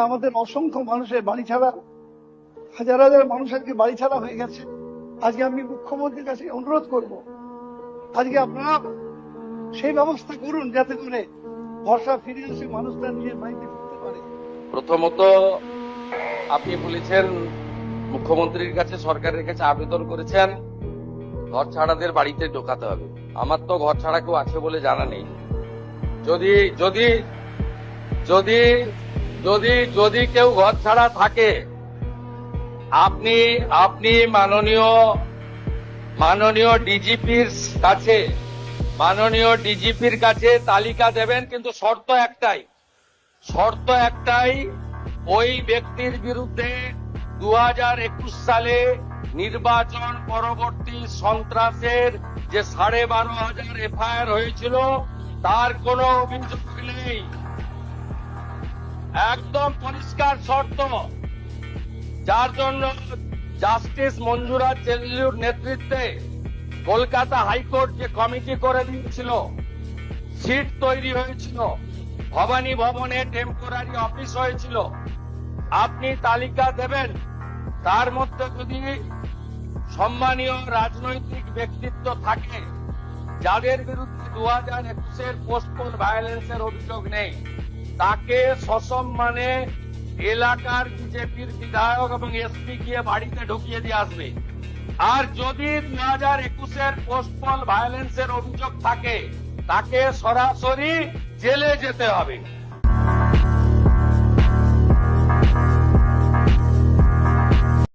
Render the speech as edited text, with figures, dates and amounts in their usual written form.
আমাদের অসংখ্য মানুষের বাড়ি ছাড়া, হাজার হাজার মানুষ আজকে বাড়ি ছাড়া হয়ে গেছে। আজকে আমি মুখ্যমন্ত্রীর কাছে অনুরোধ করব, আজকে আপনারা সেই ব্যবস্থা করুন যাতে করে ভরসা ফিরে এসে মানুষরা নিজের বাড়িতে ফিরতে পারে। প্রথমত আপনি বলেছেন মুখ্যমন্ত্রীর কাছে, সরকারের কাছে আবেদন করেছেন ঘর ছাড়াদের বাড়িতে ঢোকাতে হবে। আমার তো ঘর ছাড়া কেউ আছে বলে জানা নেই। যদি যদি যদি যদি যদি কেউ ঘর ছাড়া থাকে, আপনি আপনি মাননীয় ডিজিপির কাছে তালিকা দেবেন, কিন্তু শর্ত একটাই, ওই ব্যক্তির বিরুদ্ধে 2021 সালে নির্বাচন পরবর্তী সন্ত্রাসের যে 12,500 এফআইআর হয়েছিল তার কোনো অভিযোগ নেই। একদম পরিষ্কার শর্ত, যার জন্য জাস্টিস মঞ্জুরা চেল্লুর নেতৃত্বে কলকাতা হাইকোর্ট যে কমিটি করে দিয়েছিল, সিট তৈরি হয়েছিল, ভবানী ভবনে টেম্পোরারি অফিস হয়েছিল, আপনি তালিকা দেবেন। তার মধ্যে যদি সম্মানীয় রাজনৈতিক ব্যক্তিত্ব থাকে যাদের বিরুদ্ধে 2021-এর পোস্টপোন ভায়োলেন্সের অভিযোগ নেই, তাকে সসম্মানে এলাকার বিজেপির বিধায়ক এবং এসপি গিয়ে বাড়িতে ঢুকিয়ে দিয়ে আসবে। আর যদি 2021-এর পোস্টপোন ভায়োলেন্সের অভিযোগ থাকে, তাকে সরাসরি জেলে যেতে হবে।